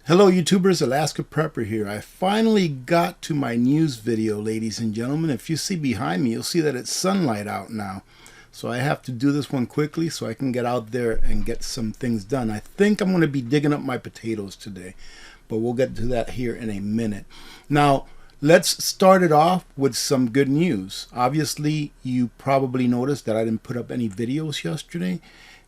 Hello YouTubers, Alaska Prepper here. I finally got to my news video, ladies and gentlemen. If you see behind me, you'll see that it's sunlight out now. So I have to do this one quickly so I can get out there and get some things done. I think I'm going to be digging up my potatoes today, but we'll get to that here in a minute. Now, let's start it off with some good news. Obviously, you probably noticed that I didn't put up any videos yesterday.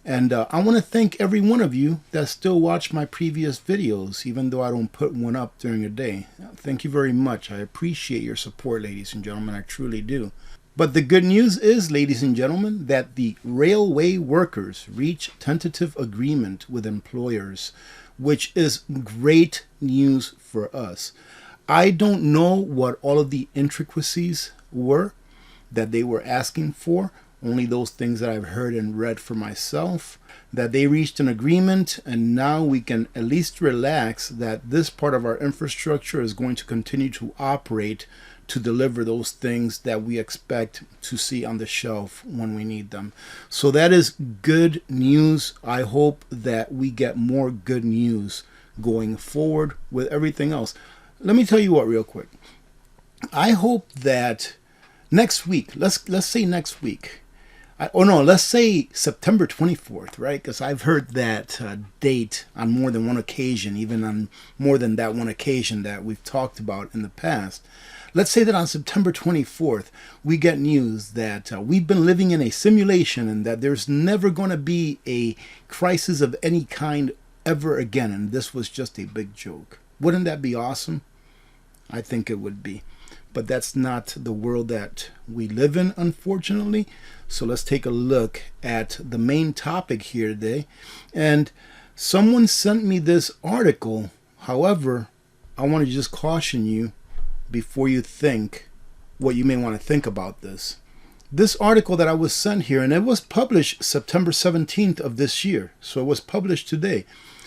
And I want to thank every one of you that still watch my previous videos, even though I don't put one up during the day. Thank you very much. I appreciate your support, ladies and gentlemen. I truly do. But the good news is, ladies and gentlemen, that the railway workers reach tentative agreement with employers, which is great news for us. I don't know what all of the intricacies were that they were asking for. Only those things that I've heard and read for myself, that they reached an agreement, and now we can at least relax that this part of our infrastructure is going to continue to operate to deliver those things that we expect to see on the shelf when we need them. So that is good news. I hope that we get more good news going forward with everything else. Let me tell you what real quick. I hope that next week, let's say next week, let's say September 24th, right? Because I've heard that date on more than one occasion, even on more than that one occasion that we've talked about in the past. Let's say that on September 24th, we get news that we've been living in a simulation and that there's never going to be a crisis of any kind ever again. And this was just a big joke. Wouldn't that be awesome? I think it would be. But that's not the world that we live in, unfortunately. So let's take a look at the main topic here today. And someone sent me this article. However, I want to just caution you before you think what you may want to think about this. This article that I was sent here, and it was published September 17th of this year. So it was published today.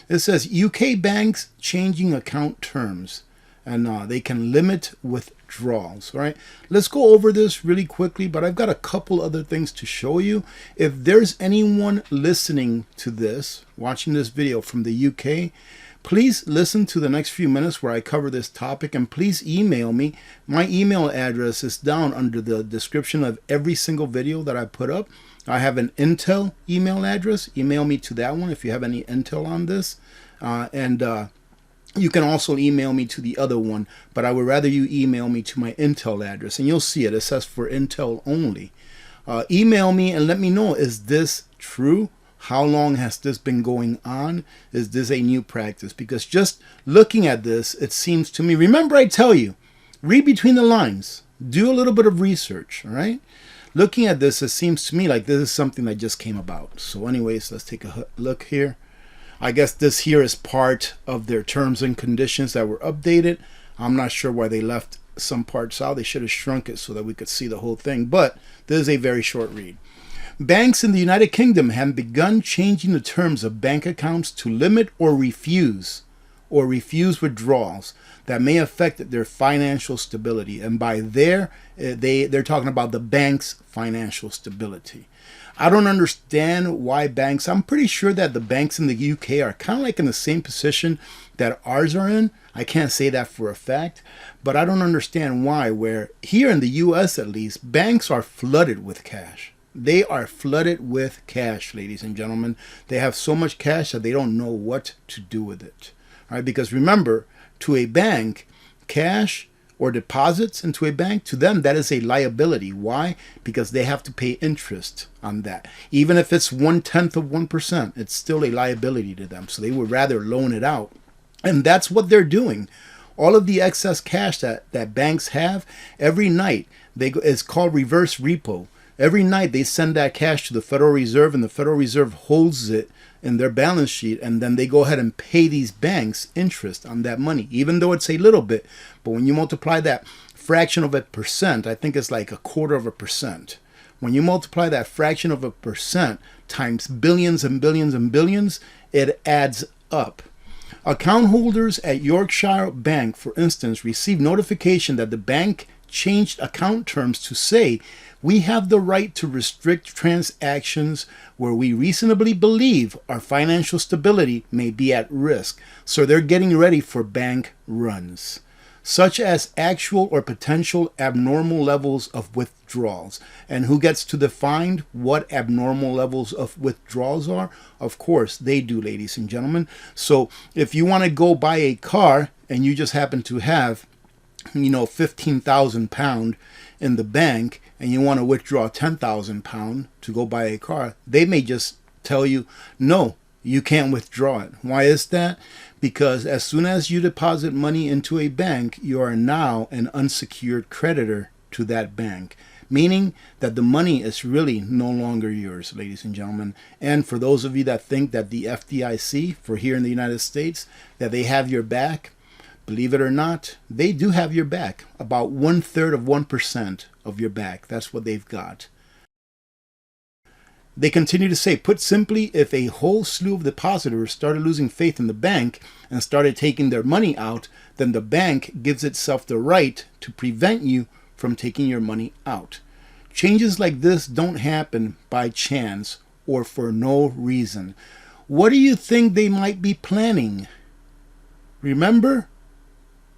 It says UK banks changing account terms. And they can limit withdrawals, right? Let's go over this really quickly, but I've got a couple other things to show you. If there's anyone listening to this, watching this video from the UK, please listen to the next few minutes where I cover this topic, and please email me. My email address is down under the description of every single video that I put up. I have an Intel email address. Email me to that one if you have any intel on this. You can also email me to the other one, but I would rather you email me to my Intel address, and you'll see it. It says for Intel only. Email me and let me know, is this true? How long has this been going on? Is this a new practice? Because just looking at this, it seems to me, remember I tell you, read between the lines. Do a little bit of research, all right? Looking at this, it seems to me like this is something that just came about. So anyways, let's take a look here. I guess this here is part of their terms and conditions that were updated. I'm not sure why they left some parts out. They should have shrunk it so that we could see the whole thing. But this is a very short read. Banks in the United Kingdom have begun changing the terms of bank accounts to limit or refuse withdrawals that may affect their financial stability. And by they're talking about the bank's financial stability. I don't understand why banks, I'm pretty sure that the banks in the UK are kind of like in the same position that ours are in. I can't say that for a fact, but I don't understand why, where here in the US at least, banks are flooded with cash. They are flooded with cash, ladies and gentlemen. They have so much cash that they don't know what to do with it. All right, because remember, to a bank, cash or deposits into a bank, to them that is a liability. Why? Because they have to pay interest on that. Even if it's 1/10 of 1%, it's still a liability to them. So they would rather loan it out. And that's what they're doing. All of the excess cash that banks have, every night, it's called reverse repo. Every night they send that cash to the Federal Reserve, and the Federal Reserve holds it in their balance sheet, and then they go ahead and pay these banks interest on that money, even though it's a little bit. But when you multiply that fraction of a percent, I think it's like 1/4%. When you multiply that fraction of a percent times billions and billions and billions, it adds up. Account holders at Yorkshire Bank, for instance, received notification that the bank changed account terms to say we have the right to restrict transactions where we reasonably believe our financial stability may be at risk. So they're getting ready for bank runs, such as actual or potential abnormal levels of withdrawals. And who gets to define what abnormal levels of withdrawals are? Of course, they do, ladies and gentlemen. So if you want to go buy a car and you just happen to have, 15,000 pound in the bank, and you want to withdraw 10,000 pound to go buy a car, they may just tell you, no, you can't withdraw it. Why is that? Because as soon as you deposit money into a bank, you are now an unsecured creditor to that bank, meaning that the money is really no longer yours, ladies and gentlemen. And for those of you that think that the FDIC, for here in the United States, that they have your back, believe it or not, they do have your back. About 1/3 of 1% of your back. That's what they've got. They continue to say, put simply, if a whole slew of depositors started losing faith in the bank and started taking their money out, then the bank gives itself the right to prevent you from taking your money out. Changes like this don't happen by chance or for no reason. What do you think they might be planning? Remember,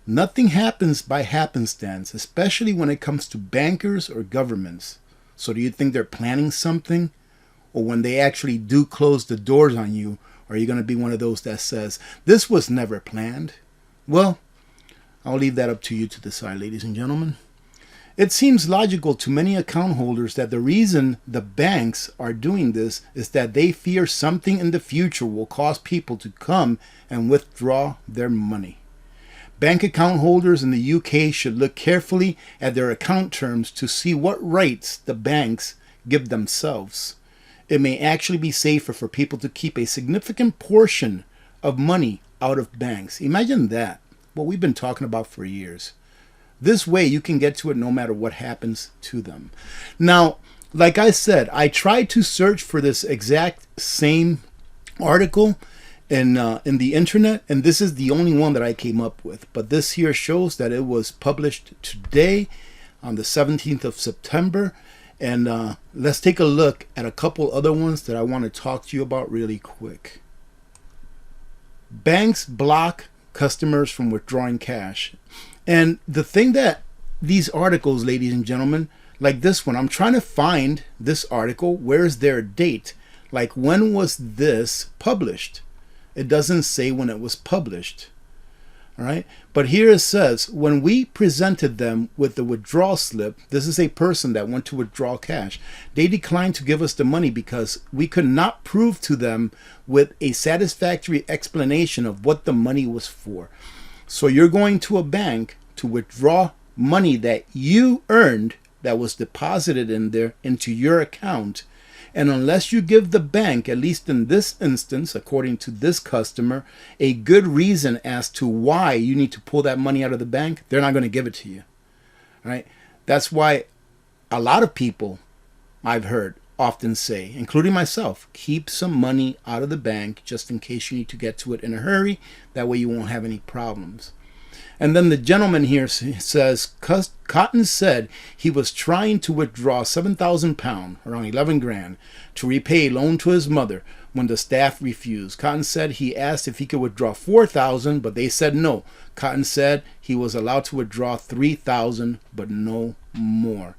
nothing happens by happenstance, especially when it comes to bankers or governments. So do you think they're planning something? Or when they actually do close the doors on you, are you going to be one of those that says, this was never planned? Well, I'll leave that up to you to decide, ladies and gentlemen. It seems logical to many account holders that the reason the banks are doing this is that they fear something in the future will cause people to come and withdraw their money. Bank account holders in the UK should look carefully at their account terms to see what rights the banks give themselves. It may actually be safer for people to keep a significant portion of money out of banks. Imagine that, what we've been talking about for years. This way you can get to it no matter what happens to them. Now, like I said, I tried to search for this exact same article in the internet, and this is the only one that I came up with. But this here shows that it was published today on the 17th of September. And let's take a look at a couple other ones that I want to talk to you about really quick. Banks block customers from withdrawing cash. And the thing that these articles, ladies and gentlemen, like this one, I'm trying to find this article. Where's their date? Like, when was this published? It doesn't say when it was published. All right. But here it says, when we presented them with the withdrawal slip, this is a person that went to withdraw cash. They declined to give us the money because we could not prove to them with a satisfactory explanation of what the money was for. So you're going to a bank to withdraw money that you earned, that was deposited in there into your account. And unless you give the bank, at least in this instance, according to this customer, a good reason as to why you need to pull that money out of the bank, they're not going to give it to you. All right? That's why a lot of people, I've heard, often say, including myself, keep some money out of the bank just in case you need to get to it in a hurry. That way you won't have any problems. And then the gentleman here says, Cotton said he was trying to withdraw 7,000 pounds, around 11 grand, to repay a loan to his mother when the staff refused. Cotton said he asked if he could withdraw 4,000, but they said no. Cotton said he was allowed to withdraw 3,000, but no more.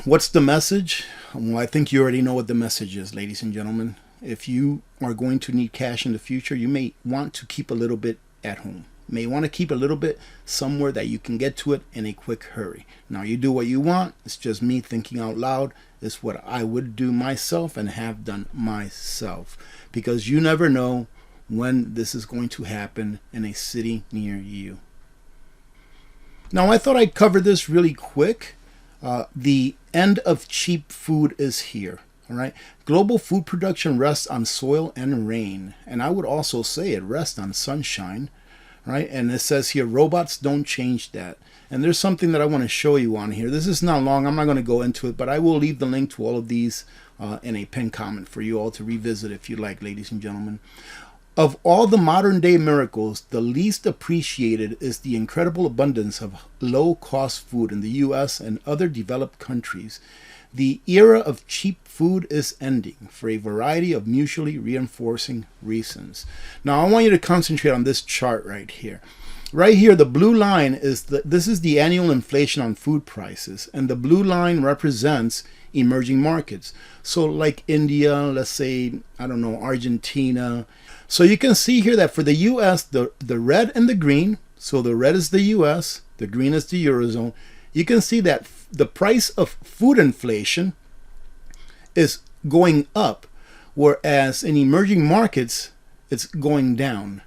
What's the message? Well, I think you already know what the message is, ladies and gentlemen. If you are going to need cash in the future, you may want to keep a little bit at home. May want to keep a little bit somewhere that you can get to it in a quick hurry. Now, you do what you want. It's just me thinking out loud. It's what I would do myself and have done myself, because you never know when this is going to happen in a city near you. Now, I thought I'd cover this really quick. The end of cheap food is here. All right. Global food production rests on soil and rain. And I would also say it rests on sunshine. Right? And it says here, robots don't change that. And there's something that I want to show you on here. This is not long. I'm not going to go into it, but I will leave the link to all of these in a pinned comment for you all to revisit if you like, ladies and gentlemen. Of all the modern day miracles, the least appreciated is the incredible abundance of low cost food in the US and other developed countries. The era of cheap food is ending for a variety of mutually reinforcing reasons. Now, I want you to concentrate on this chart right here. Right here, the blue line is this is the annual inflation on food prices, and the blue line represents emerging markets. So like India, let's say, I don't know, Argentina. So you can see here that for the US, the red and the green, so the red is the US, the green is the Eurozone, you can see that the price of food inflation is going up, whereas in emerging markets, it's going down.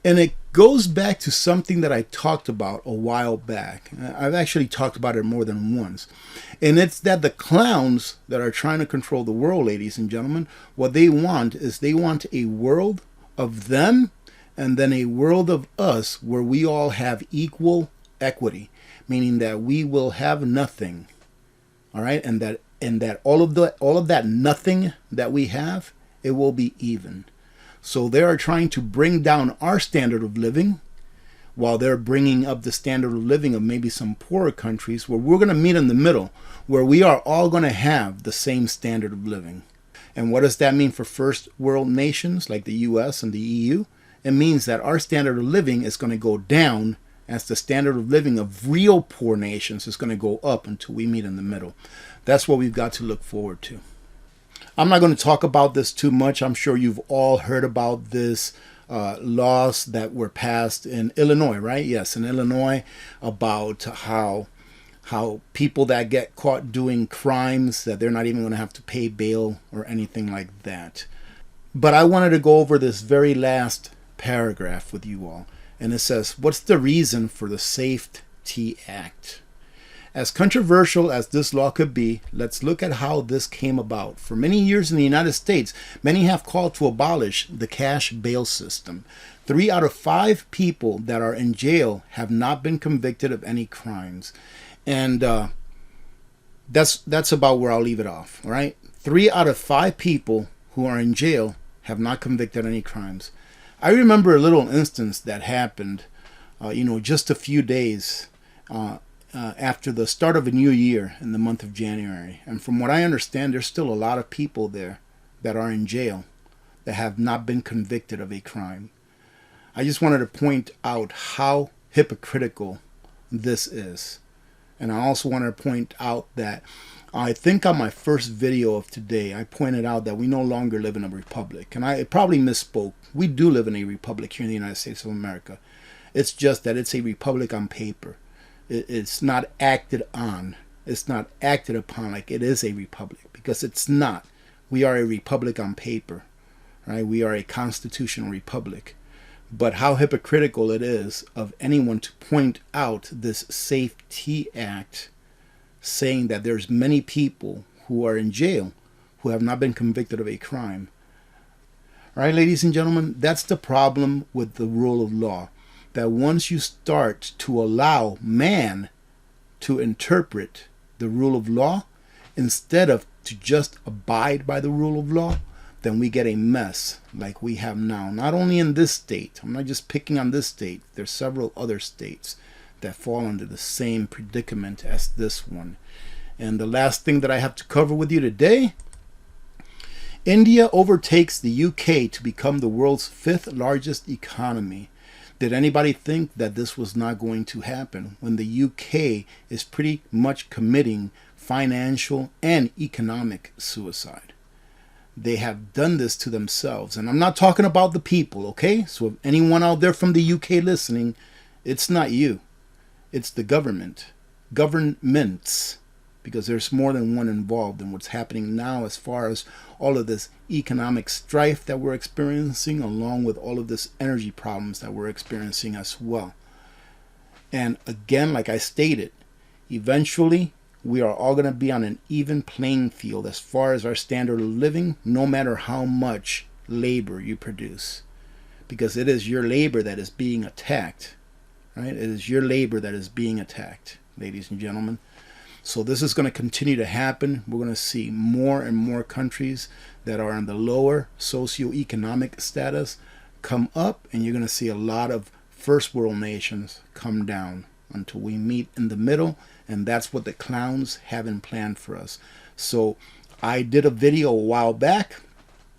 And it goes back to something that I talked about a while back. I've actually talked about it more than once. And it's that the clowns that are trying to control the world, ladies and gentlemen, what they want is they want a world of them and then a world of us where we all have equal equity, meaning that we will have nothing. All right? And that all of that nothing that we have, it will be even. So they are trying to bring down our standard of living while they're bringing up the standard of living of maybe some poorer countries, where we're going to meet in the middle, where we are all going to have the same standard of living. And what does that mean for first world nations like the US and the EU? It means that our standard of living is going to go down as the standard of living of real poor nations is going to go up until we meet in the middle. That's what we've got to look forward to. I'm not going to talk about this too much. I'm sure you've all heard about this laws that were passed in Illinois, right? Yes, in Illinois, about how people that get caught doing crimes, that they're not even going to have to pay bail or anything like that. But I wanted to go over this very last paragraph with you all. And it says, what's the reason for the Safety Act? As controversial as this law could be, let's look at how this came about. For many years in the United States, many have called to abolish the cash bail system. 3 out of 5 people that are in jail have not been convicted of any crimes. And that's about where I'll leave it off, all right? 3 out of 5 people who are in jail have not convicted any crimes. I remember a little instance that happened, just a few days after the start of a new year in the month of January. And from what I understand, there's still a lot of people there that are in jail that have not been convicted of a crime. I just wanted to point out how hypocritical this is. And I also want to point out that I think on my first video of today, I pointed out that we no longer live in a republic. And I probably misspoke. We do live in a republic here in the United States of America. It's just that it's a republic on paper. It's not acted on. It's not acted upon like it is a republic, because it's not. We are a republic on paper, right? We are a constitutional republic. But how hypocritical it is of anyone to point out this Safety Act, saying that there's many people who are in jail who have not been convicted of a crime. All right, ladies and gentlemen, that's the problem with the rule of law. That once you start to allow man to interpret the rule of law instead of to just abide by the rule of law, then we get a mess like we have now. Not only in this state, I'm not just picking on this state, there's several other states that fall under the same predicament as this one. And the last thing that I have to cover with you today, India overtakes the UK to become the world's 5th largest economy. Did anybody think that this was not going to happen when the UK is pretty much committing financial and economic suicide? They have done this to themselves. And I'm not talking about the people, okay? So if anyone out there from the UK listening, it's not you. It's the government. Governments. Because there's more than one involved in what's happening now as far as all of this economic strife that we're experiencing, along with all of this energy problems that we're experiencing as well. And again, like I stated, eventually we are all going to be on an even playing field as far as our standard of living, no matter how much labor you produce. Because it is your labor that is being attacked, right? It is your labor that is being attacked, ladies and gentlemen. So this is going to continue to happen. We're going to see more and more countries that are in the lower socioeconomic status come up, and you're going to see a lot of first world nations come down until we meet in the middle, and that's what the clowns haven't planned for us. So I did a video a while back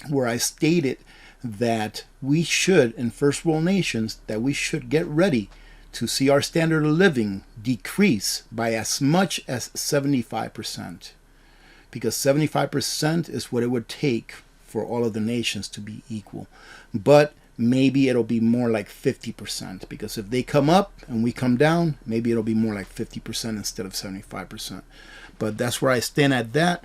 where I stated that we should, in first world nations, that we should get ready to see our standard of living decrease by as much as 75%. Because 75% is what it would take for all of the nations to be equal. But maybe it'll be more like 50%, because if they come up and we come down, maybe it'll be more like 50% instead of 75%. But that's where I stand at that.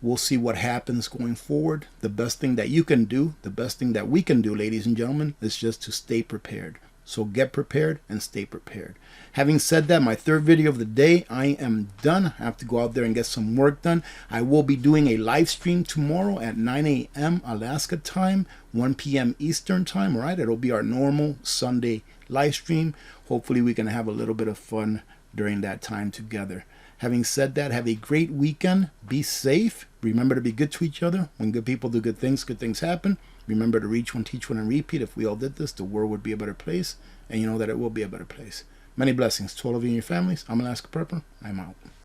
We'll see what happens going forward. The best thing that you can do, the best thing that we can do, ladies and gentlemen, is just to stay prepared. So get prepared and stay prepared. Having said that, my third video of the day, I am done. I have to go out there and get some work done. I will be doing a live stream tomorrow at 9 a.m. Alaska time, 1 p.m. Eastern time, all right? It'll be our normal Sunday live stream. Hopefully we can have a little bit of fun during that time together. Having said that, have a great weekend. Be safe. Remember to be good to each other. When good people do good things happen. Remember to reach one, teach one, and repeat. If we all did this, the world would be a better place. And you know that it will be a better place. Many blessings to all of you and your families. I'm Alaska Prepper. I'm out.